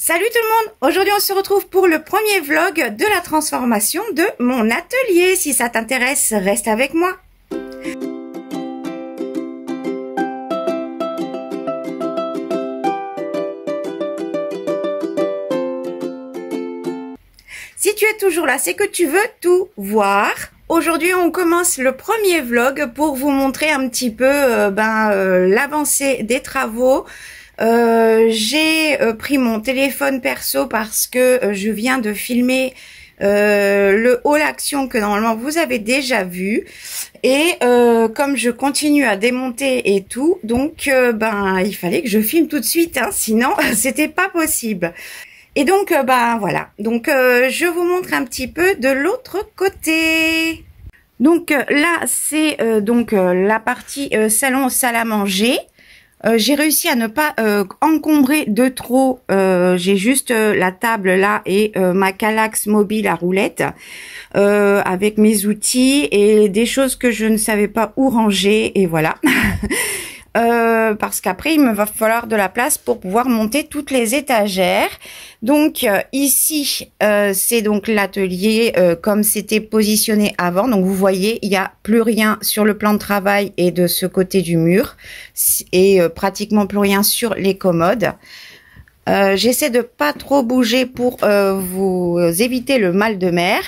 Salut tout le monde! Aujourd'hui on se retrouve pour le premier vlog de la transformation de mon atelier. Si ça t'intéresse, reste avec moi. Si tu es toujours là, c'est que tu veux tout voir. Aujourd'hui, on commence le premier vlog pour vous montrer un petit peu l'avancée des travaux. J'ai pris mon téléphone perso parce que je viens de filmer le haul action que normalement vous avez déjà vu. Et comme je continue à démonter et tout, donc il fallait que je filme tout de suite, hein, sinon c'était pas possible. Et donc, voilà. Donc, je vous montre un petit peu de l'autre côté. Donc, là, c'est la partie salon, salle à manger. J'ai réussi à ne pas encombrer de trop. J'ai juste la table là et ma Kallax mobile à roulette avec mes outils et des choses que je ne savais pas où ranger. Et voilà. Parce qu'après il me va falloir de la place pour pouvoir monter toutes les étagères. Donc ici c'est donc l'atelier comme c'était positionné avant. Donc vous voyez, il n'y a plus rien sur le plan de travail et de ce côté du mur et pratiquement plus rien sur les commodes. J'essaie de pas trop bouger pour vous éviter le mal de mer.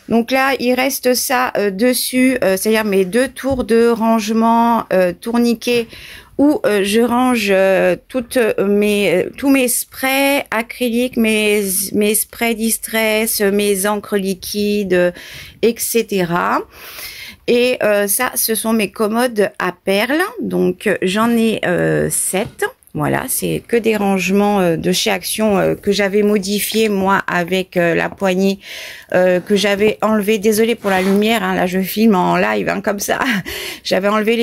Donc là, il reste ça dessus, c'est-à-dire mes deux tours de rangement tourniquets où je range tous mes sprays acryliques, mes sprays distress, mes encres liquides, etc. Et ça, ce sont mes commodes à perles. Donc j'en ai 7. Voilà, c'est que des rangements de chez Action que j'avais modifié moi avec la poignée que j'avais enlevé. Désolée pour la lumière, hein, là je filme en live hein, comme ça. J'avais enlevé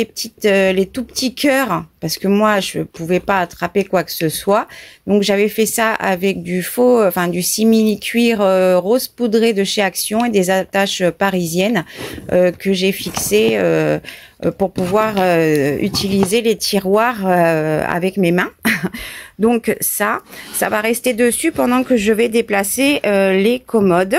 les tout petits cœurs parce que moi je pouvais pas attraper quoi que ce soit. Donc j'avais fait ça avec du du simili cuir rose poudré de chez Action et des attaches parisiennes que j'ai fixées pour pouvoir utiliser les tiroirs avec mes mains. Donc ça va rester dessus pendant que je vais déplacer les commodes.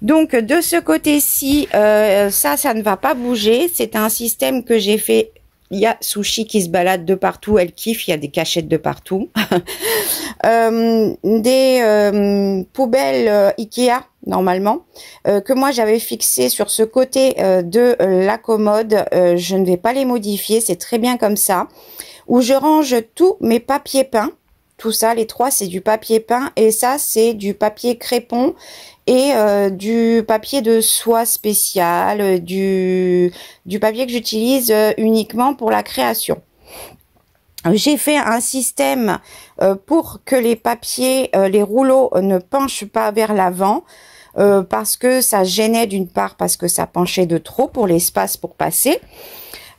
Donc de ce côté-ci, ça ne va pas bouger. C'est un système que j'ai fait. Il y a Sushi qui se balade de partout, elle kiffe, il y a des cachettes de partout. Des poubelles Ikea, normalement, que moi j'avais fixées sur ce côté de la commode. Je ne vais pas les modifier, c'est très bien comme ça. Où je range tous mes papiers peints. Tout ça, les trois, c'est du papier peint. Et ça, c'est du papier crépon et du papier de soie spécial, du papier que j'utilise uniquement pour la création. J'ai fait un système pour que les papiers, les rouleaux ne penchent pas vers l'avant parce que ça gênait d'une part parce que ça penchait de trop pour l'espace pour passer.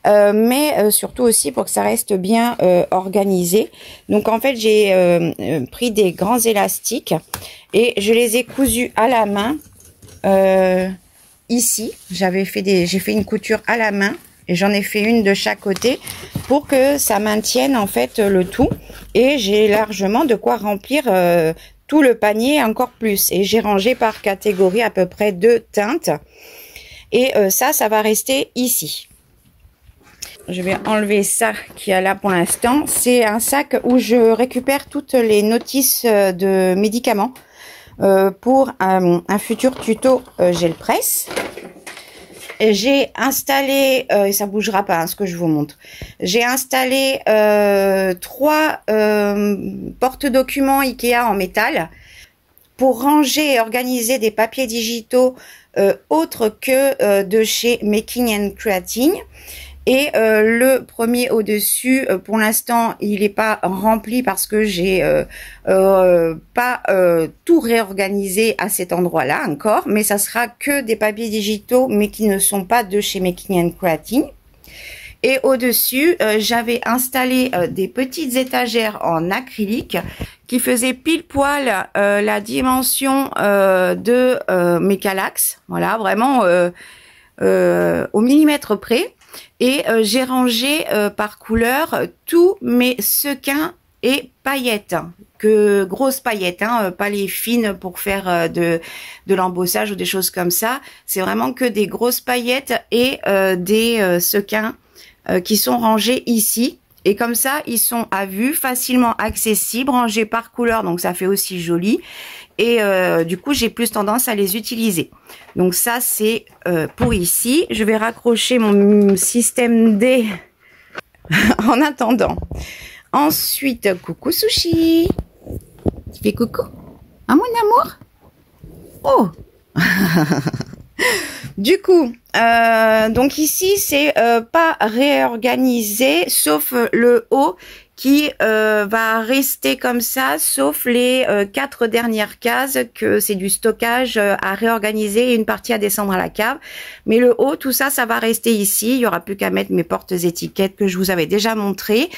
Mais surtout aussi pour que ça reste bien organisé. Donc en fait j'ai pris des grands élastiques et je les ai cousus à la main ici. J'ai fait une couture à la main et j'en ai fait une de chaque côté pour que ça maintienne en fait le tout. Et j'ai largement de quoi remplir tout le panier encore plus. Et j'ai rangé par catégorie à peu près 2 teintes. Et ça va rester ici. Je vais enlever ça qui est là pour l'instant. C'est un sac où je récupère toutes les notices de médicaments pour un futur tuto gel presse. J'ai installé, et ça bougera pas hein, ce que je vous montre, j'ai installé 3 porte-documents Ikea en métal pour ranger et organiser des papiers digitaux autres que de chez Making and Creating. Et le premier au-dessus, pour l'instant, il n'est pas rempli parce que j'ai pas tout réorganisé à cet endroit-là encore. Mais ça sera que des papiers digitaux, mais qui ne sont pas de chez Making and Creating. Et au-dessus, j'avais installé des petites étagères en acrylique qui faisaient pile poil la dimension de mes Kallax. Voilà, vraiment au millimètre près. Et j'ai rangé par couleur tous mes sequins et paillettes. que grosses paillettes, hein, pas les fines pour faire de l'embossage ou des choses comme ça. C'est vraiment que des grosses paillettes et des sequins qui sont rangés ici. Et comme ça, ils sont à vue, facilement accessibles, rangés par couleur, donc ça fait aussi joli. Et du coup, j'ai plus tendance à les utiliser. Donc ça, c'est pour ici. Je vais raccrocher mon système D en attendant. Ensuite, coucou Sushi. Tu fais coucou? Ah, mon amour? Oh. Du coup, donc ici, c'est pas réorganisé, sauf le haut qui va rester comme ça, sauf les 4 dernières cases, que c'est du stockage à réorganiser et une partie à descendre à la cave. Mais le haut, tout ça, ça va rester ici. Il y aura plus qu'à mettre mes portes étiquettes que je vous avais déjà montré.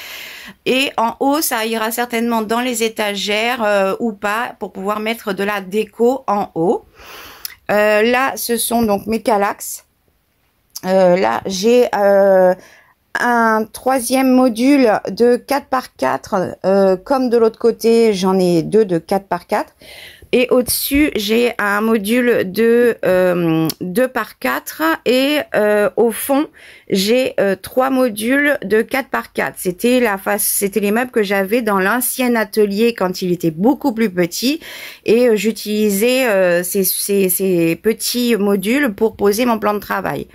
Et en haut, ça ira certainement dans les étagères ou pas, pour pouvoir mettre de la déco en haut. Là, ce sont donc mes calax. Là, j'ai un troisième module de 4 par 4, comme de l'autre côté, j'en ai 2 de 4 par 4. Et au-dessus, j'ai un module de 2 par 4 et au fond, j'ai 3 modules de 4 par 4. C'était les meubles que j'avais dans l'ancien atelier quand il était beaucoup plus petit et j'utilisais ces petits modules pour poser mon plan de travail.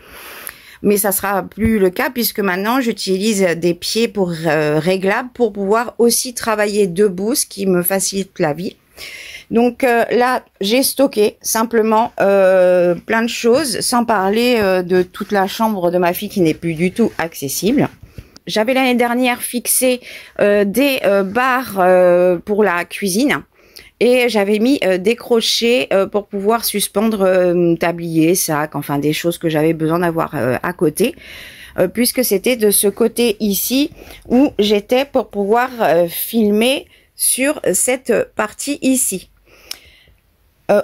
Mais ça sera plus le cas puisque maintenant j'utilise des pieds pour réglables pour pouvoir aussi travailler debout, ce qui me facilite la vie. Donc là, j'ai stocké simplement plein de choses, sans parler de toute la chambre de ma fille qui n'est plus du tout accessible. J'avais l'année dernière fixé des barres pour la cuisine. Et j'avais mis des crochets pour pouvoir suspendre tablier, sac, enfin des choses que j'avais besoin d'avoir à côté. Puisque c'était de ce côté ici où j'étais pour pouvoir filmer sur cette partie ici.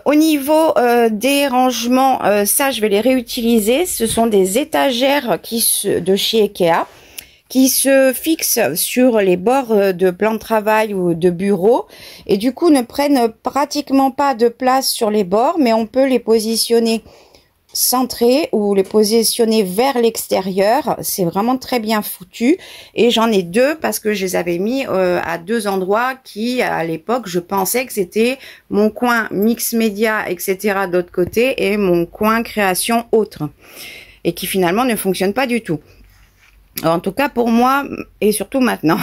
Au niveau des rangements, ça je vais les réutiliser. Ce sont des étagères de chez Ikea qui se fixent sur les bords de plan de travail ou de bureau et du coup ne prennent pratiquement pas de place sur les bords, mais on peut les positionner centrés ou les positionner vers l'extérieur. C'est vraiment très bien foutu et j'en ai 2 parce que je les avais mis à 2 endroits qui à l'époque je pensais que c'était mon coin mix média etc de l'autre côté et mon coin création autre et qui finalement ne fonctionne pas du tout. En tout cas pour moi et surtout maintenant.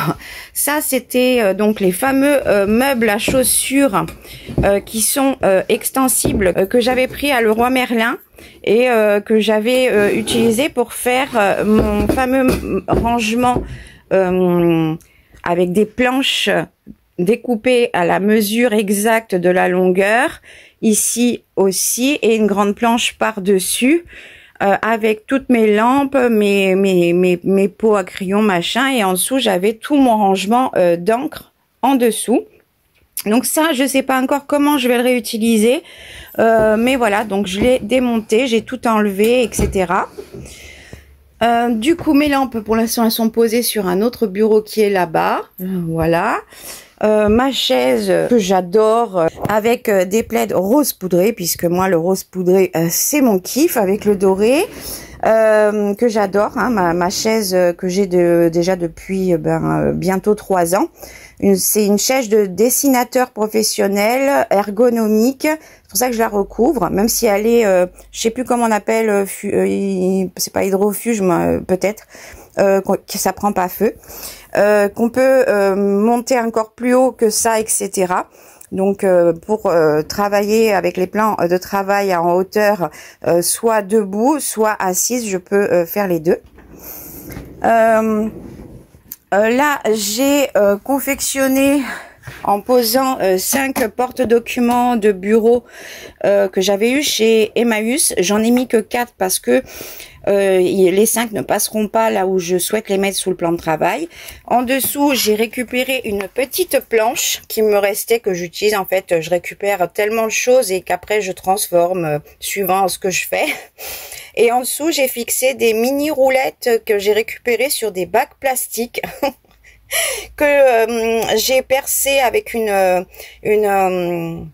Ça c'était donc les fameux meubles à chaussures qui sont extensibles que j'avais pris à Leroy Merlin et que j'avais utilisé pour faire mon fameux rangement avec des planches découpées à la mesure exacte de la longueur ici aussi et une grande planche par-dessus. Avec toutes mes lampes, mes pots à crayon, machin, et en dessous j'avais tout mon rangement d'encre en dessous. Donc ça, je sais pas encore comment je vais le réutiliser, mais voilà, donc je l'ai démonté, j'ai tout enlevé, etc. Du coup, mes lampes, pour l'instant, elles sont posées sur un autre bureau qui est là-bas, voilà. Ma chaise que j'adore avec des plaids rose poudré puisque moi le rose poudré c'est mon kiff avec le doré que j'adore, hein, ma chaise que j'ai déjà depuis bientôt 3 ans. C'est une chaise de dessinateur professionnel ergonomique, c'est pour ça que je la recouvre même si elle est je sais plus comment on appelle c'est pas hydrofuge peut-être que ça prend pas feu. Qu'on peut monter encore plus haut que ça, etc. Donc pour travailler avec les plans de travail en hauteur, soit debout, soit assise, je peux faire les deux. Là, j'ai confectionné en posant 5 porte-documents de bureau que j'avais eu chez Emmaüs. J'en ai mis que 4 parce que les 5 ne passeront pas là où je souhaite les mettre sous le plan de travail. En dessous, j'ai récupéré une petite planche qui me restait, que j'utilise. En fait, je récupère tellement de choses et qu'après je transforme suivant ce que je fais. Et en dessous, j'ai fixé des mini roulettes que j'ai récupérées sur des bacs plastiques. que j'ai percé avec une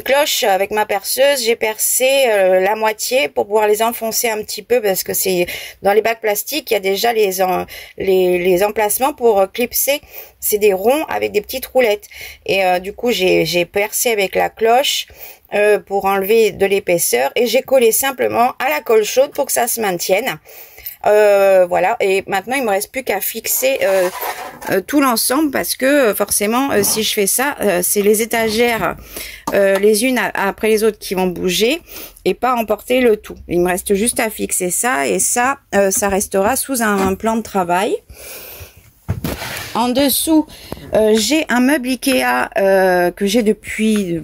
cloche avec ma perceuse. J'ai percé la moitié pour pouvoir les enfoncer un petit peu, parce que c'est dans les bacs plastiques, il y a déjà les emplacements pour clipser. C'est des ronds avec des petites roulettes, et du coup j'ai percé avec la cloche pour enlever de l'épaisseur, et j'ai collé simplement à la colle chaude pour que ça se maintienne. Voilà, et maintenant il me reste plus qu'à fixer tout l'ensemble, parce que forcément si je fais ça, c'est les étagères les unes après les autres qui vont bouger et pas emporter le tout. Il me reste juste à fixer ça, et ça ça restera sous un plan de travail. En dessous j'ai un meuble Ikea que j'ai depuis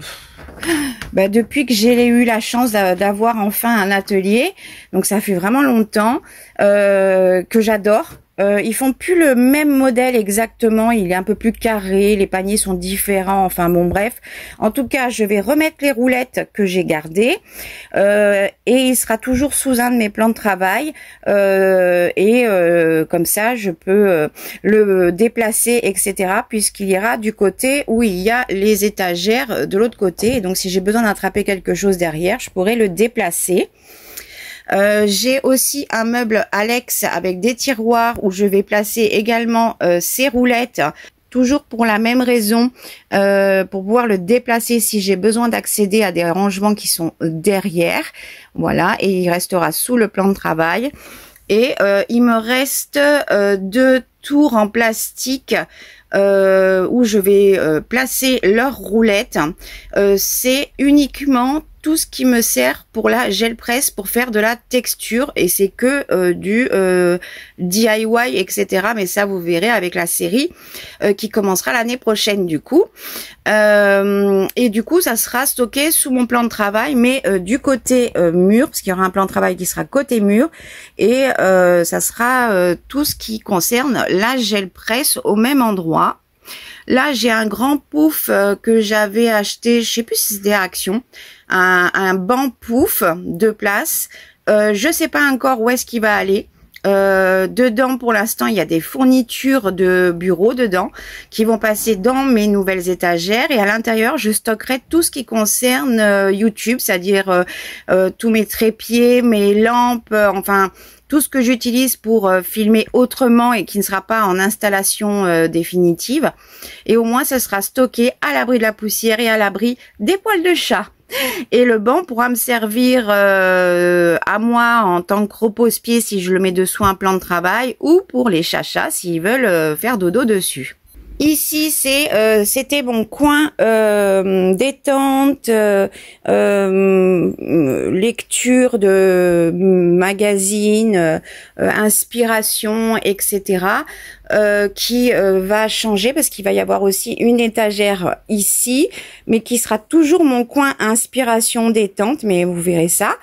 que j'ai eu la chance d'avoir enfin un atelier. Donc ça fait vraiment longtemps que j'adore. Ils font plus le même modèle exactement, il est un peu plus carré, les paniers sont différents, enfin bon bref. En tout cas, je vais remettre les roulettes que j'ai gardées et il sera toujours sous un de mes plans de travail comme ça je peux le déplacer, etc. puisqu'il ira du côté où il y a les étagères de l'autre côté, et donc si j'ai besoin d'attraper quelque chose derrière, je pourrais le déplacer. J'ai aussi un meuble Alex avec des tiroirs où je vais placer également ces roulettes, toujours pour la même raison, pour pouvoir le déplacer si j'ai besoin d'accéder à des rangements qui sont derrière. Voilà, et il restera sous le plan de travail. Et il me reste 2 tours en plastique où je vais placer leurs roulettes. C'est uniquement tout ce qui me sert pour la gel presse, pour faire de la texture, et c'est que du DIY, etc. Mais ça vous verrez avec la série qui commencera l'année prochaine du coup. Et du coup ça sera stocké sous mon plan de travail, mais du côté mur, parce qu'il y aura un plan de travail qui sera côté mur, et ça sera tout ce qui concerne la gel presse au même endroit. Là, j'ai un grand pouf que j'avais acheté, je sais plus si c'était à Action, un banc pouf de place. Je sais pas encore où est-ce qu'il va aller. Dedans, pour l'instant, il y a des fournitures de bureau dedans qui vont passer dans mes nouvelles étagères, et à l'intérieur, je stockerai tout ce qui concerne YouTube, c'est-à-dire tous mes trépieds, mes lampes, enfin tout ce que j'utilise pour filmer autrement et qui ne sera pas en installation définitive. Et au moins, ça sera stocké à l'abri de la poussière et à l'abri des poils de chat. Et le banc pourra me servir à moi en tant que repose-pied si je le mets dessous un plan de travail, ou pour les chachas s'ils veulent faire dodo dessus. Ici, c'était mon coin détente, lecture de magazines, inspiration, etc. Qui va changer, parce qu'il va y avoir aussi une étagère ici, mais qui sera toujours mon coin inspiration détente, mais vous verrez ça.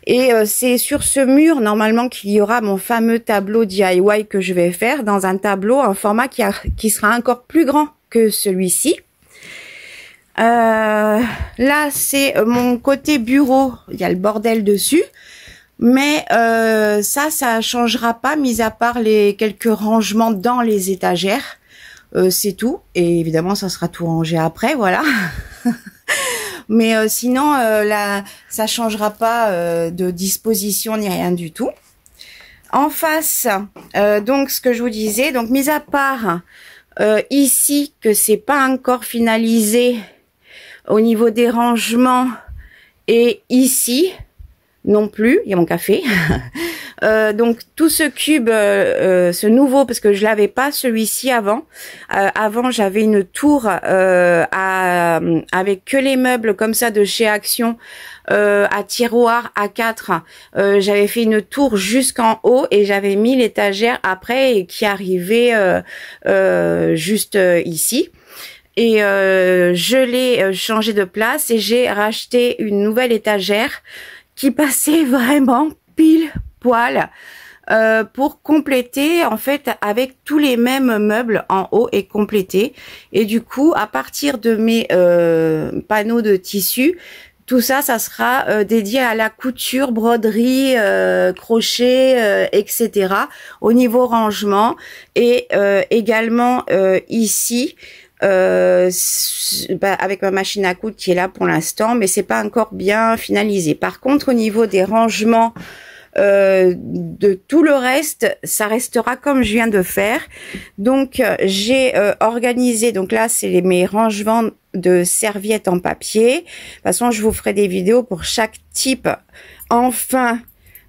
Et c'est sur ce mur normalement qu'il y aura mon fameux tableau DIY que je vais faire, dans un tableau en format qui sera encore plus grand que celui-ci. Là c'est mon côté bureau, il y a le bordel dessus, mais ça changera pas, mis à part les quelques rangements dans les étagères. C'est tout, et évidemment ça sera tout rangé après, voilà. Mais sinon, là, ça changera pas de disposition ni rien du tout. En face, donc ce que je vous disais, donc mis à part ici que c'est pas encore finalisé au niveau des rangements, et ici non plus, il y a mon café. Donc tout ce cube, ce nouveau, parce que je l'avais pas celui-ci avant. Avant j'avais une tour avec que les meubles comme ça de chez Action, à tiroir A4. J'avais fait une tour jusqu'en haut et j'avais mis l'étagère après, et qui arrivait juste ici. Et je l'ai changé de place, et j'ai racheté une nouvelle étagère qui passait vraiment pile poil pour compléter, en fait, avec tous les mêmes meubles en haut, et compléter. Et du coup, à partir de mes panneaux de tissu, Tout ça, ça sera dédié à la couture, broderie, crochet, etc. Au niveau rangement et également ici. Avec ma machine à coudre qui est là pour l'instant, mais c'est pas encore bien finalisé. Par contre, au niveau des rangements de tout le reste, ça restera comme je viens de faire. Donc j'ai organisé, donc là c'est mes rangements de serviettes en papier. De toute façon, je vous ferai des vidéos pour chaque type. Enfin,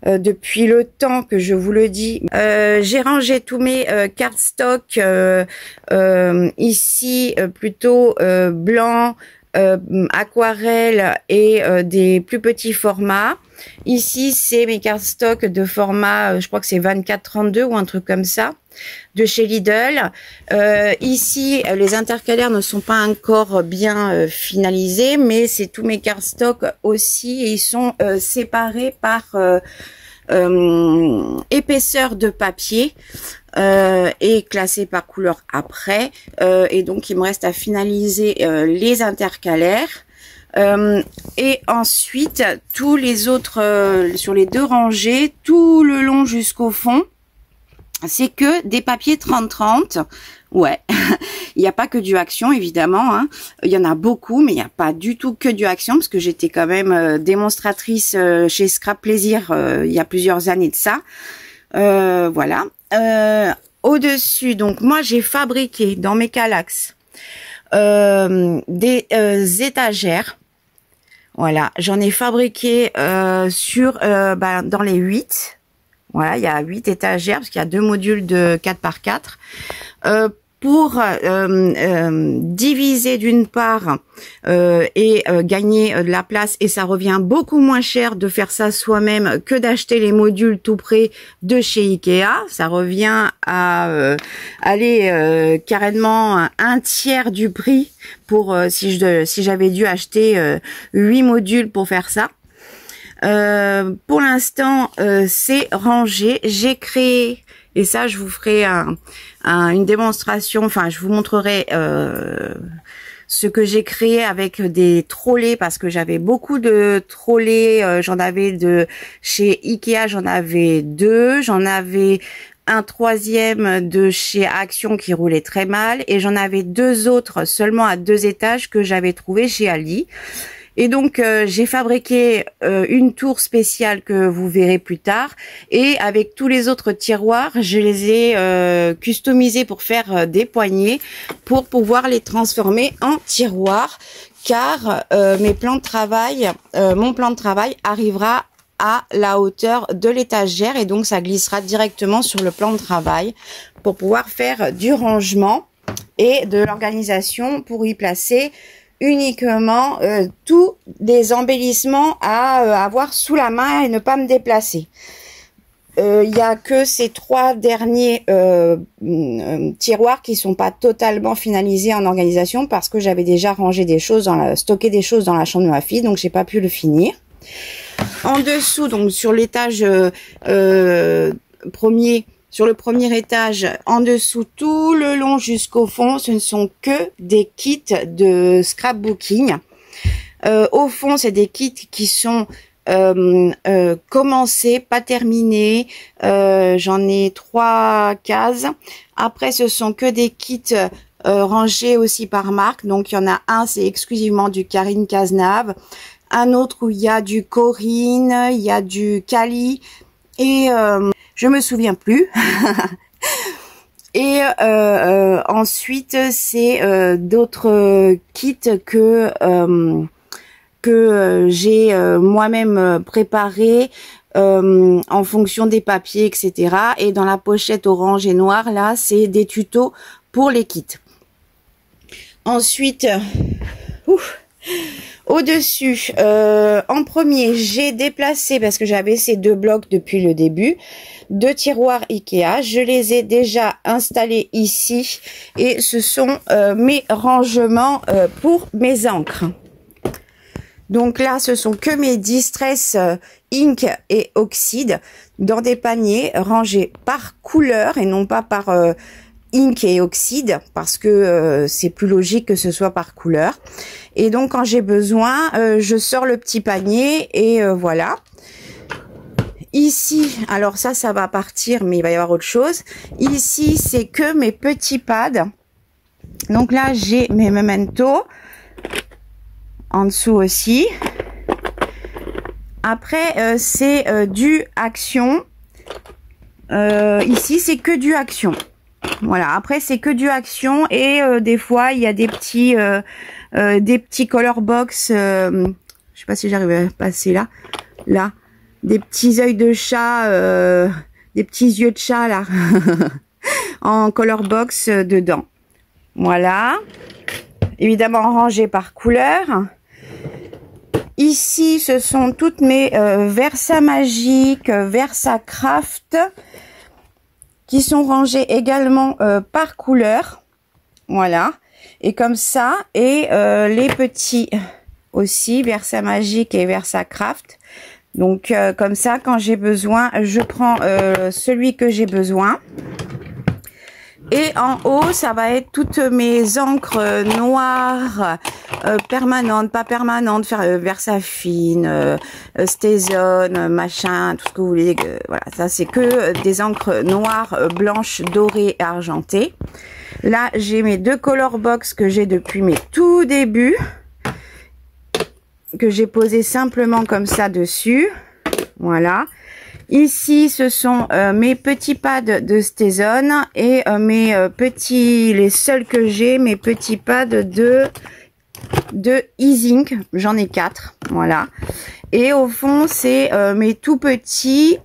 depuis le temps que je vous le dis, j'ai rangé tous mes cardstock ici plutôt blanc, aquarelle et des plus petits formats. Ici c'est mes cardstock de format, je crois que c'est 24-32 ou un truc comme ça, de chez Lidl. Ici les intercalaires ne sont pas encore bien finalisés, mais c'est tous mes cardstock aussi, et ils sont séparés par épaisseur de papier et classés par couleur après, et donc il me reste à finaliser les intercalaires. Et ensuite tous les autres sur les deux rangées tout le long jusqu'au fond, c'est que des papiers 30-30. Ouais, il n'y a pas que du Action évidemment, hein. Il y en a beaucoup, mais il n'y a pas du tout que du Action, parce que j'étais quand même démonstratrice chez Scrap Plaisir il y a plusieurs années de ça. Voilà. Au-dessus, donc moi j'ai fabriqué dans mes Kallax des étagères. Voilà, j'en ai fabriqué dans les 8. Voilà, il y a 8 étagères parce qu'il y a 2 modules de 4x4 pour diviser d'une part et gagner de la place, et ça revient beaucoup moins cher de faire ça soi-même que d'acheter les modules tout près de chez Ikea. Ça revient à aller carrément un tiers du prix pour si j'avais dû acheter 8 modules pour faire ça. Pour l'instant c'est rangé. J'ai créé, et ça je vous ferai une démonstration, enfin je vous montrerai ce que j'ai créé avec des trolleys, parce que j'avais beaucoup de trolleys. J'en avais de chez Ikea, j'en avais 2, j'en avais un 3e de chez Action qui roulait très mal, et j'en avais 2 autres seulement à 2 étages que j'avais trouvé chez Aldi. Et donc j'ai fabriqué une tour spéciale que vous verrez plus tard, et avec tous les autres tiroirs, je les ai customisés pour faire des poignées pour pouvoir les transformer en tiroirs, car mon plan de travail arrivera à la hauteur de l'étagère, et donc ça glissera directement sur le plan de travail pour pouvoir faire du rangement et de l'organisation, pour y placer uniquement tous des embellissements à avoir sous la main et ne pas me déplacer. Il y a que ces 3 derniers tiroirs qui sont pas totalement finalisés en organisation, parce que j'avais déjà rangé des choses stocké des choses dans la chambre de ma fille, donc j'ai pas pu le finir. En dessous, donc sur l'étage premier, sur le premier étage, en dessous, tout le long jusqu'au fond, ce ne sont que des kits de scrapbooking. Au fond, c'est des kits qui sont commencés, pas terminés. J'en ai 3 cases. Après, ce sont que des kits rangés aussi par marque. Donc, il y en a un, c'est exclusivement du Karine Cazenave. Un autre où il y a du Corinne, il y a du Cali, et je me souviens plus. Et ensuite c'est d'autres kits que j'ai moi-même préparé en fonction des papiers, etc. Et dans la pochette orange et noire, là, c'est des tutos pour les kits. Ensuite, au-dessus, en premier, j'ai déplacé, parce que j'avais ces 2 blocs depuis le début, 2 tiroirs Ikea. Je les ai déjà installés ici, et ce sont mes rangements pour mes encres. Donc là, ce sont que mes Distress Ink et Oxyde dans des paniers rangés par couleur et non pas par ink et oxyde parce que c'est plus logique que ce soit par couleur. Et donc quand j'ai besoin, je sors le petit panier et voilà. Ici, alors ça va partir, mais il va y avoir autre chose. Ici, c'est que mes petits pads. Donc là, j'ai mes mementos. En dessous aussi. Après, c'est du Action. Ici, c'est que du Action. Voilà. Après, c'est que du Action. Et des fois, il y a des petits color box. Je sais pas si j'arrive à passer là. Là. Des petits yeux de chat. Des petits yeux de chat, là. En color box dedans. Voilà. Évidemment, rangé par couleur. Ici, ce sont toutes mes Versa Magique, Versa Craft qui sont rangées également par couleur. Voilà. Et comme ça, et les petits aussi, Versa Magique et Versa Craft. Donc, comme ça, quand j'ai besoin, je prends celui que j'ai besoin. Et en haut, ça va être toutes mes encres noires, permanentes, pas permanentes, Versafine, Stézone, machin, tout ce que vous voulez. Voilà, ça c'est que des encres noires, blanches, dorées et argentées. Là, j'ai mes deux color box que j'ai depuis mes tout débuts, que j'ai posé simplement comme ça dessus. Voilà. Ici, ce sont mes petits pads de Stézone et les seuls que j'ai, mes petits pads de Easing. J'en ai 4, voilà. Et au fond, c'est mes tout petits,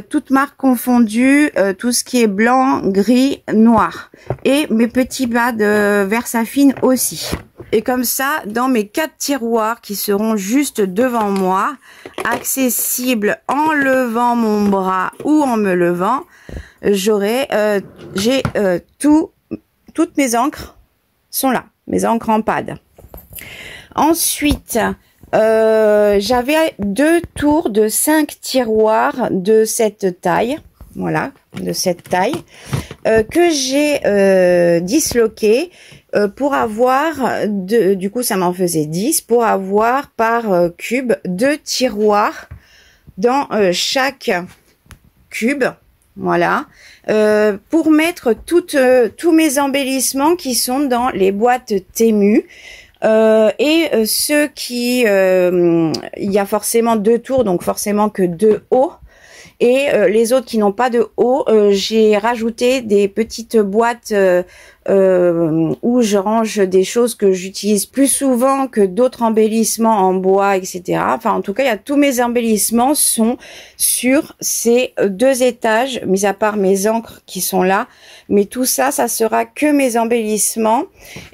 toutes marques confondues, tout ce qui est blanc, gris, noir. Et mes petits pads de Versafine aussi. Et comme ça, dans mes 4 tiroirs qui seront juste devant moi, accessibles en levant mon bras ou en me levant, j'ai toutes mes encres sont là, mes encres en pad. Ensuite, j'avais 2 tours de 5 tiroirs de cette taille, voilà, de cette taille, que j'ai disloqué. Pour avoir du coup ça m'en faisait 10 pour avoir par cube 2 tiroirs dans chaque cube, voilà, pour mettre tous mes embellissements qui sont dans les boîtes Temu. Et ceux qui il y a forcément 2 tours, donc forcément que 2 hauts. Et les autres qui n'ont pas de haut, j'ai rajouté des petites boîtes où je range des choses que j'utilise plus souvent que d'autres embellissements en bois, etc. Enfin, en tout cas, il y a tous mes embellissements sont sur ces 2 étages, mis à part mes encres qui sont là. Mais tout ça, ça sera que mes embellissements.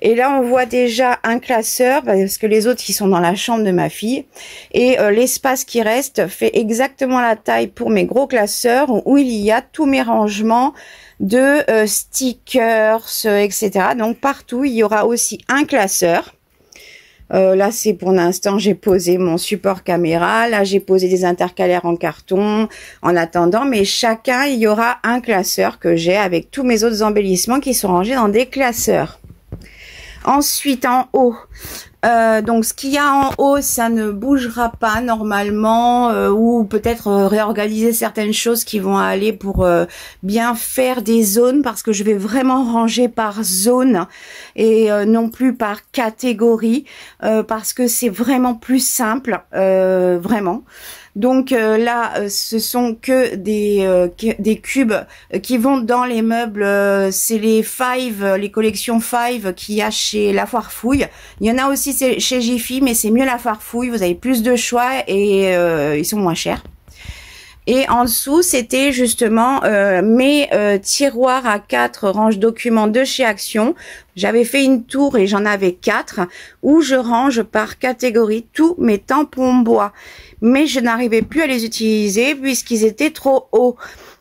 Et là, on voit déjà un classeur, parce que les autres, qui sont dans la chambre de ma fille. Et l'espace qui reste fait exactement la taille pour mes gros classeurs, où il y a tous mes rangements de stickers, etc. Donc partout, il y aura aussi un classeur. Là, c'est pour l'instant, j'ai posé mon support caméra. Là, j'ai posé des intercalaires en carton en attendant. Mais chacun, il y aura un classeur que j'ai avec tous mes autres embellissements qui sont rangés dans des classeurs. Ensuite, en haut, donc ce qu'il y a en haut, ça ne bougera pas normalement, ou peut-être réorganiser certaines choses qui vont aller pour bien faire des zones, parce que je vais vraiment ranger par zone et non plus par catégorie, parce que c'est vraiment plus simple, vraiment. Donc là, ce sont que des cubes qui vont dans les meubles. C'est les les collections Five qu'il y a chez La Foire-Fouille. Il y en a aussi chez Jiffy, mais c'est mieux La Foire-Fouille. Vous avez plus de choix et ils sont moins chers. Et en dessous, c'était justement mes tiroirs à 4 range documents de chez Action. J'avais fait une tour et j'en avais 4 où je range par catégorie tous mes tampons bois. Mais je n'arrivais plus à les utiliser puisqu'ils étaient trop hauts.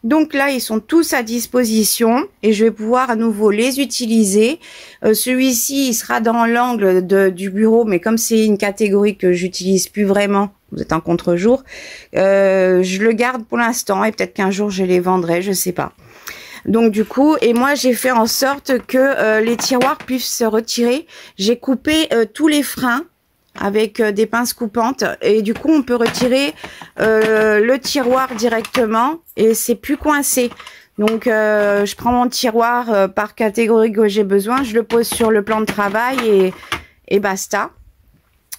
Donc là, ils sont tous à disposition et je vais pouvoir à nouveau les utiliser. Celui-ci, il sera dans l'angle du bureau, mais comme c'est une catégorie que j'utilise plus vraiment, vous êtes en contre-jour, je le garde pour l'instant et peut-être qu'un jour je les vendrai, je sais pas. Donc du coup, et moi j'ai fait en sorte que les tiroirs puissent se retirer. J'ai coupé tous les freins avec des pinces coupantes et du coup on peut retirer le tiroir directement et c'est plus coincé. Donc je prends mon tiroir par catégorie que j'ai besoin, je le pose sur le plan de travail et basta.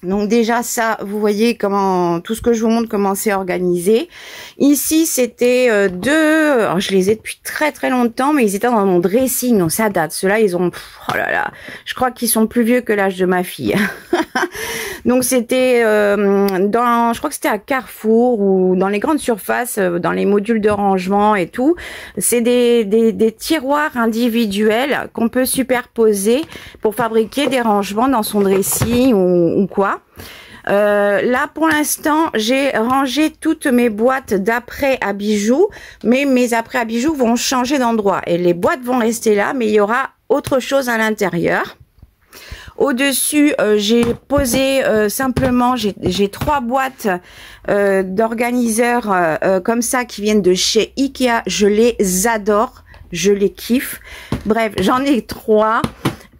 Donc déjà ça, vous voyez comment tout ce que je vous montre, comment c'est organisé. Ici c'était alors, je les ai depuis très très longtemps, mais ils étaient dans mon dressing, donc ça date. Ceux-là ils ont, oh là là, je crois qu'ils sont plus vieux que l'âge de ma fille. Donc c'était je crois que c'était à Carrefour ou dans les grandes surfaces, dans les modules de rangement et tout. C'est des tiroirs individuels qu'on peut superposer pour fabriquer des rangements dans son dressing ou quoi. Là pour l'instant j'ai rangé toutes mes boîtes d'après à bijoux, mais mes après à bijoux vont changer d'endroit et les boîtes vont rester là, mais il y aura autre chose à l'intérieur. Au-dessus, j'ai posé simplement, j'ai 3 boîtes d'organiseurs comme ça qui viennent de chez Ikea. Je les adore, je les kiffe. Bref, j'en ai 3.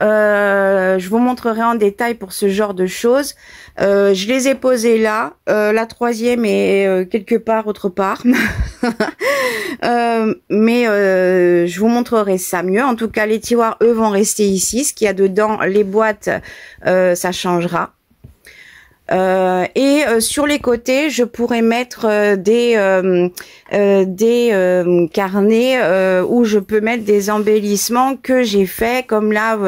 Je vous montrerai en détail pour ce genre de choses. Je les ai posés là. La troisième est quelque part autre part. Mais je vous montrerai ça mieux. En tout cas, les tiroirs, eux, vont rester ici. Ce qu'il y a dedans, les boîtes, ça changera. Sur les côtés, je pourrais mettre des carnets où je peux mettre des embellissements que j'ai fait, comme là,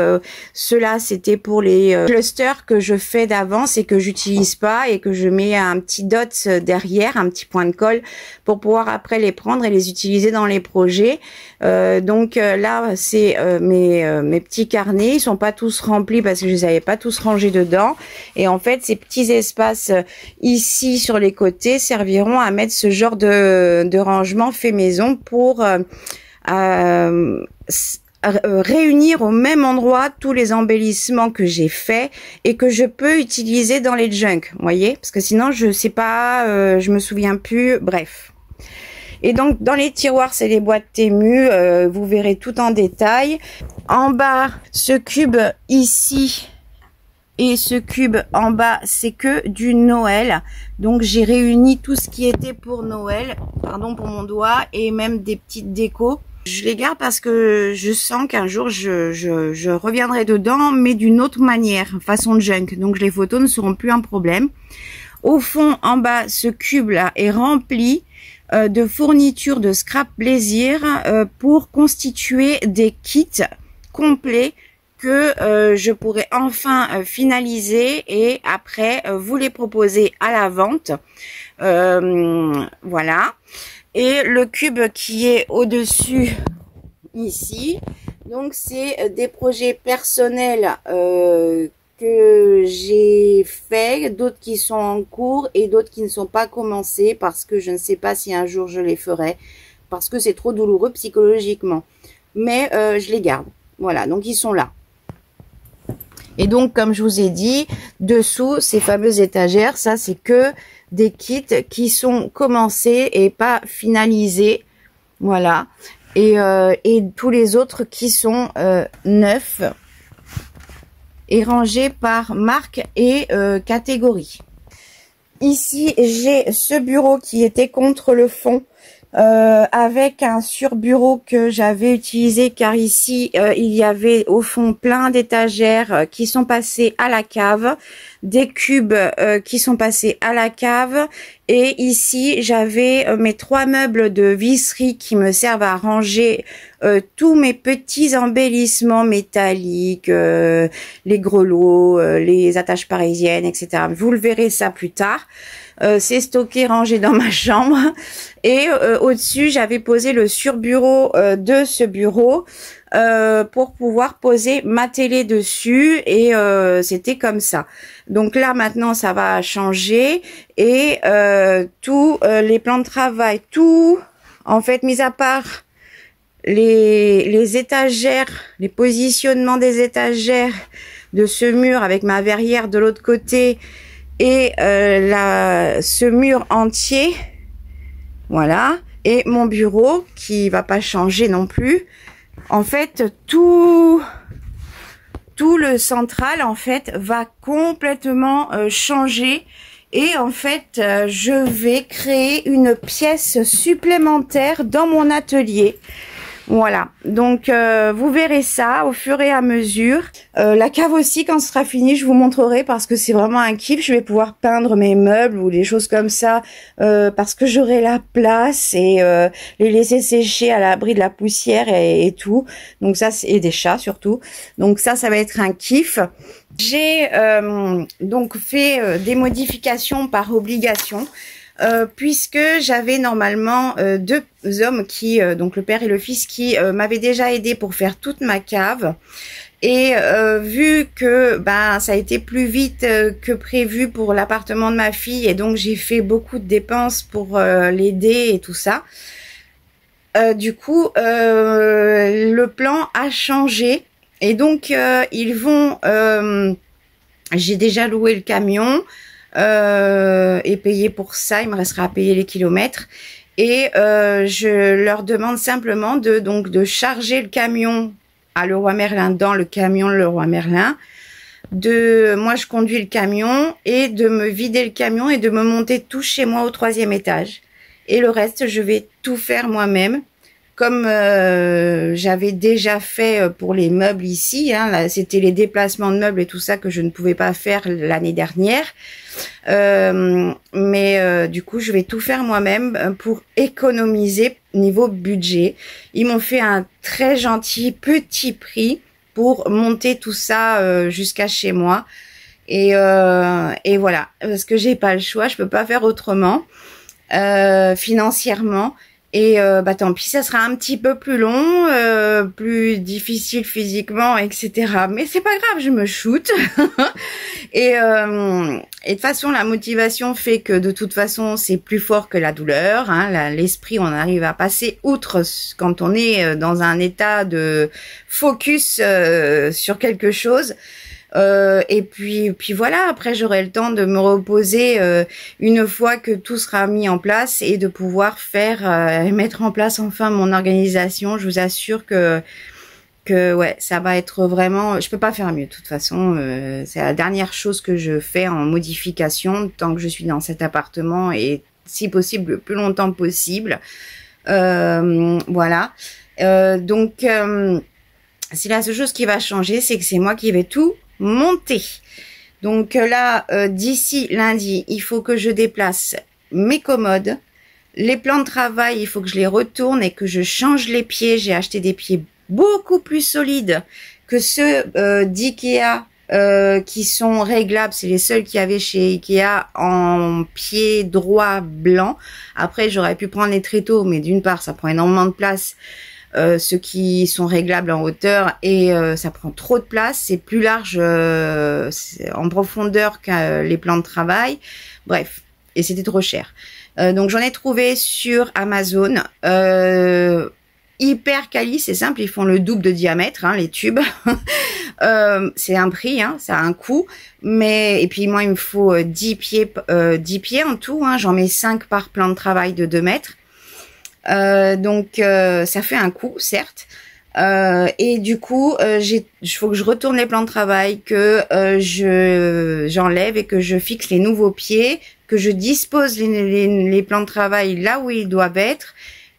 ceux-là c'était pour les clusters que je fais d'avance et que j'utilise pas et que je mets un petit dot derrière, un petit point de colle pour pouvoir après les prendre et les utiliser dans les projets. Là, c'est mes petits carnets. Ils sont pas tous remplis parce que je les avais pas tous rangés dedans. Et en fait, ces petits espaces ici sur les côtés serviront à mettre ce genre de rangement fait maison pour réunir au même endroit tous les embellissements que j'ai fait et que je peux utiliser dans les junk, vous voyez, parce que sinon je sais pas, je me souviens plus, bref. Et donc dans les tiroirs, c'est les boîtes Temu, vous verrez tout en détail. En bas, ce cube ici et ce cube en bas, c'est que du Noël. Donc j'ai réuni tout ce qui était pour Noël, pardon pour mon doigt, et même des petites décos. Je les garde parce que je sens qu'un jour je reviendrai dedans, mais d'une autre manière, façon junk. Donc les photos ne seront plus un problème. Au fond, en bas, ce cube là est rempli de fournitures de scrap plaisir pour constituer des kits complets que je pourrais enfin finaliser et après vous les proposer à la vente. Voilà. Et le cube qui est au-dessus ici, donc c'est des projets personnels que j'ai fait, d'autres qui sont en cours et d'autres qui ne sont pas commencés parce que je ne sais pas si un jour je les ferai, parce que c'est trop douloureux psychologiquement. Mais je les garde. Voilà, donc ils sont là. Et donc, comme je vous ai dit, dessous, ces fameuses étagères, ça c'est que des kits qui sont commencés et pas finalisés. Voilà. Et tous les autres qui sont neufs et rangés par marque et catégorie. Ici, j'ai ce bureau qui était contre le fond. Avec un surbureau que j'avais utilisé car ici il y avait au fond plein d'étagères qui sont passées à la cave, des cubes qui sont passés à la cave, et ici j'avais mes 3 meubles de visserie qui me servent à ranger tous mes petits embellissements métalliques, les grelots, les attaches parisiennes, etc. Vous le verrez ça plus tard. C'est stocké, rangé dans ma chambre. Et au-dessus, j'avais posé le surbureau de ce bureau pour pouvoir poser ma télé dessus. Et c'était comme ça. Donc là, maintenant, ça va changer. Et tous les plans de travail, tout, en fait, mis à part les étagères, les positionnements des étagères de ce mur avec ma verrière de l'autre côté, et ce mur entier, voilà, et mon bureau qui va pas changer non plus. En fait, tout le central en fait va complètement changer. Et en fait, je vais créer une pièce supplémentaire dans mon atelier. Voilà, donc vous verrez ça au fur et à mesure. La cave aussi, quand ce sera fini, je vous montrerai parce que c'est vraiment un kiff. Je vais pouvoir peindre mes meubles ou des choses comme ça parce que j'aurai la place et les laisser sécher à l'abri de la poussière et tout. Donc ça, et des chats surtout. Donc ça va être un kiff. J'ai donc fait des modifications par obligation. Puisque j'avais normalement deux hommes qui, donc le père et le fils, qui m'avaient déjà aidé pour faire toute ma cave. Et vu que ça a été plus vite que prévu pour l'appartement de ma fille, et donc j'ai fait beaucoup de dépenses pour l'aider et tout ça. Du coup, le plan a changé. Et donc, ils vont... j'ai déjà loué le camion. Et payer pour ça, il me restera à payer les kilomètres et je leur demande simplement de charger le camion à Leroy Merlin dans le camion Leroy Merlin, moi je conduis le camion et de me vider le camion et de me monter tout chez moi au 3e étage et le reste je vais tout faire moi-même. Comme j'avais déjà fait pour les meubles ici, hein, c'était les déplacements de meubles et tout ça que je ne pouvais pas faire l'année dernière. Du coup, je vais tout faire moi-même pour économiser niveau budget. Ils m'ont fait un très gentil petit prix pour monter tout ça jusqu'à chez moi. Et voilà, parce que j'ai pas le choix, je peux pas faire autrement financièrement. Et tant pis, ça sera un petit peu plus long, plus difficile physiquement, etc. Mais c'est pas grave, je me shoot. Et de toute façon, la motivation fait que de toute façon, c'est plus fort que la douleur. Hein. L'esprit, on arrive à passer outre quand on est dans un état de focus sur quelque chose. Et puis voilà, après j'aurai le temps de me reposer une fois que tout sera mis en place et de pouvoir mettre en place enfin mon organisation. Je vous assure que ouais, ça va être vraiment, je peux pas faire mieux de toute façon. C'est la dernière chose que je fais en modification tant que je suis dans cet appartement et si possible le plus longtemps possible. Voilà. Donc c'est la seule chose qui va changer, c'est que c'est moi qui vais tout monter. Donc là, d'ici lundi, il faut que je déplace mes commodes. Les plans de travail, il faut que je les retourne et que je change les pieds. J'ai acheté des pieds beaucoup plus solides que ceux d'Ikea qui sont réglables. C'est les seuls qu'il y avait chez Ikea en pied droit blanc. Après, j'aurais pu prendre les tréteaux, mais d'une part, ça prend énormément de place. Ceux qui sont réglables en hauteur et ça prend trop de place, c'est plus large en profondeur que les plans de travail, bref, et c'était trop cher. Donc j'en ai trouvé sur Amazon, hyper quali, c'est simple, ils font le double de diamètre, les tubes. C'est un prix, ça a un coût, mais et puis moi il me faut 10 pieds en tout, j'en mets 5 par plan de travail de 2 mètres. Donc ça fait un coût certes et du coup il faut que je retourne les plans de travail, que j'enlève et que je fixe les nouveaux pieds, que je dispose les plans de travail là où ils doivent être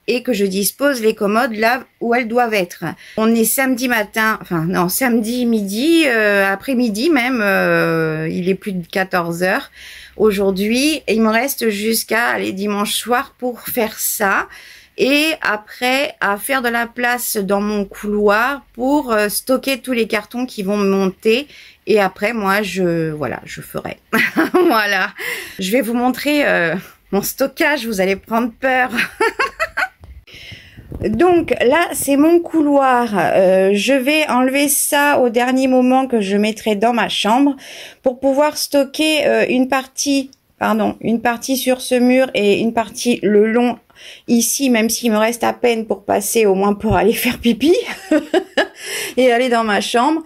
et que je dispose les commodes là où elles doivent être. On est samedi matin, enfin non, samedi midi, après-midi même, il est plus de 14h aujourd'hui et il me reste jusqu'à dimanche soir pour faire ça. Et après, à faire de la place dans mon couloir pour stocker tous les cartons qui vont me monter. Et après, moi, je ferai. Voilà. Je vais vous montrer mon stockage. Vous allez prendre peur. Donc là, c'est mon couloir. Je vais enlever ça au dernier moment que je mettrai dans ma chambre pour pouvoir stocker une partie pardon, une partie sur ce mur et une partie le long ici, même s'il me reste à peine pour passer, au moins pour aller faire pipi et aller dans ma chambre,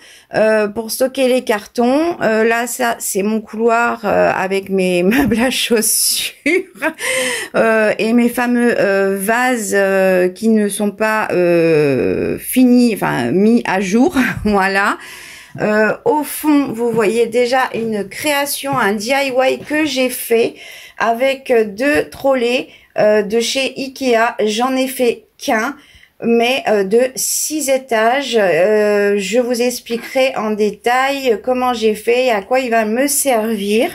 pour stocker les cartons. Là, ça, c'est mon couloir avec mes meubles à chaussures et mes fameux vases qui ne sont pas finis, enfin mis à jour. Voilà. Au fond, vous voyez déjà une création, un DIY que j'ai fait avec 2 trolleys de chez Ikea. J'en ai fait qu'un, mais de 6 étages. Je vous expliquerai en détail comment j'ai fait et à quoi il va me servir.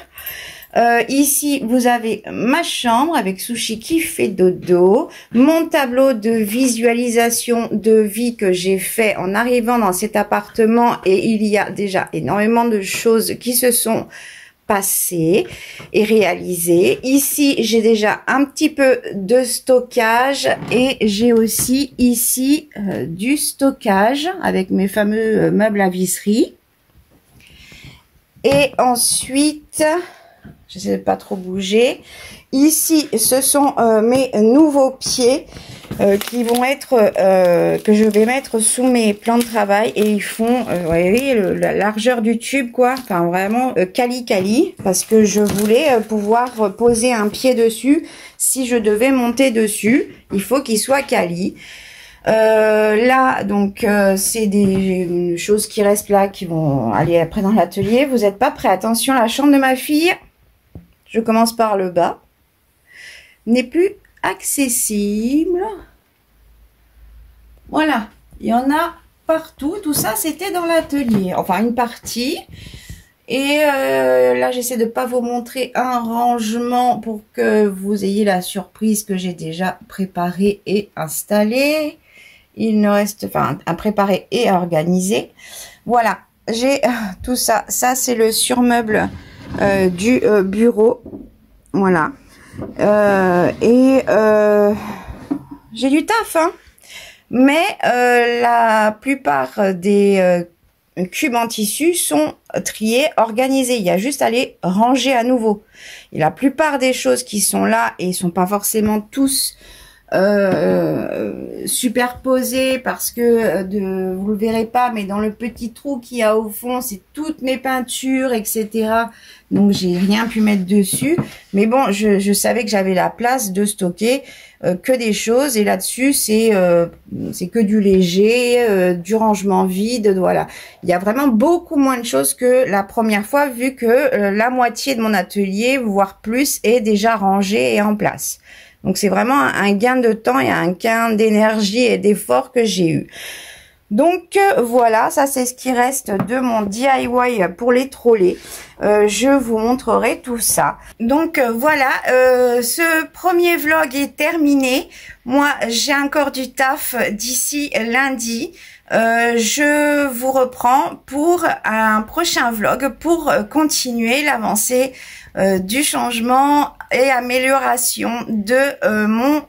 Ici, vous avez ma chambre avec Sushi qui fait dodo, mon tableau de visualisation de vie que j'ai fait en arrivant dans cet appartement, et il y a déjà énormément de choses qui se sont passées et réalisées. Ici, j'ai déjà un petit peu de stockage et j'ai aussi ici du stockage avec mes fameux meubles à visserie. Et ensuite, j'essaie de pas trop bouger. Ici, ce sont mes nouveaux pieds qui vont être que je vais mettre sous mes plans de travail, et ils font vous voyez la largeur du tube, quoi. Enfin vraiment quali, parce que je voulais pouvoir poser un pied dessus. Si je devais monter dessus, il faut qu'il soit quali. Là, donc, c'est des choses qui restent là, qui vont aller après dans l'atelier. Vous n'êtes pas prêts? Attention, la chambre de ma fille, je commence par le bas, n'est plus accessible. Voilà, il y en a partout. Tout ça, c'était dans l'atelier, enfin une partie. Et là, j'essaie de pas vous montrer un rangement pour que vous ayez la surprise que j'ai déjà préparé et installé. Il ne reste, enfin, à préparer et à organiser. Voilà, j'ai tout ça. Ça, c'est le surmeuble du bureau. Voilà. J'ai du taf, hein. Mais la plupart des cubes en tissu sont triés, organisés. Il y a juste à les ranger à nouveau. Et la plupart des choses qui sont là, et ils sont pas forcément tous superposés, parce que vous le verrez pas, mais dans le petit trou qu'il y a au fond, c'est toutes mes peintures, etc. Donc j'ai rien pu mettre dessus, mais bon, je savais que j'avais la place de stocker que des choses, et là-dessus c'est que du léger, du rangement vide. Voilà, il y a vraiment beaucoup moins de choses que la première fois, vu que la moitié de mon atelier, voire plus, est déjà rangé et en place. Donc c'est vraiment un gain de temps et un gain d'énergie et d'effort que j'ai eu. Donc voilà, ça c'est ce qui reste de mon DIY pour les trolleys. Je vous montrerai tout ça. Donc voilà, ce premier vlog est terminé. Moi, j'ai encore du taf d'ici lundi. Je vous reprends pour un prochain vlog pour continuer l'avancée du changement et amélioration de mon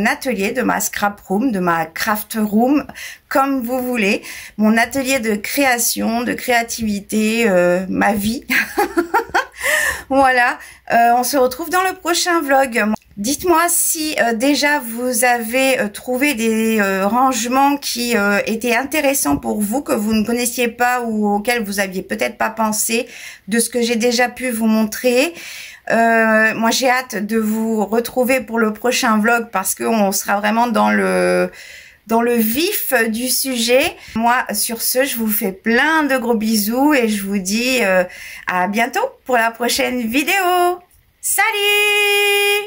atelier, de ma scrap room, de ma craft room, comme vous voulez, mon atelier de création, de créativité, ma vie. Voilà, on se retrouve dans le prochain vlog. Dites-moi si déjà vous avez trouvé des rangements qui étaient intéressants pour vous, que vous ne connaissiez pas ou auxquels vous aviez peut-être pas pensé, de ce que j'ai déjà pu vous montrer. Moi j'ai hâte de vous retrouver pour le prochain vlog, parce qu'on sera vraiment dans le vif du sujet. Moi, sur ce, je vous fais plein de gros bisous et je vous dis à bientôt pour la prochaine vidéo. Salut!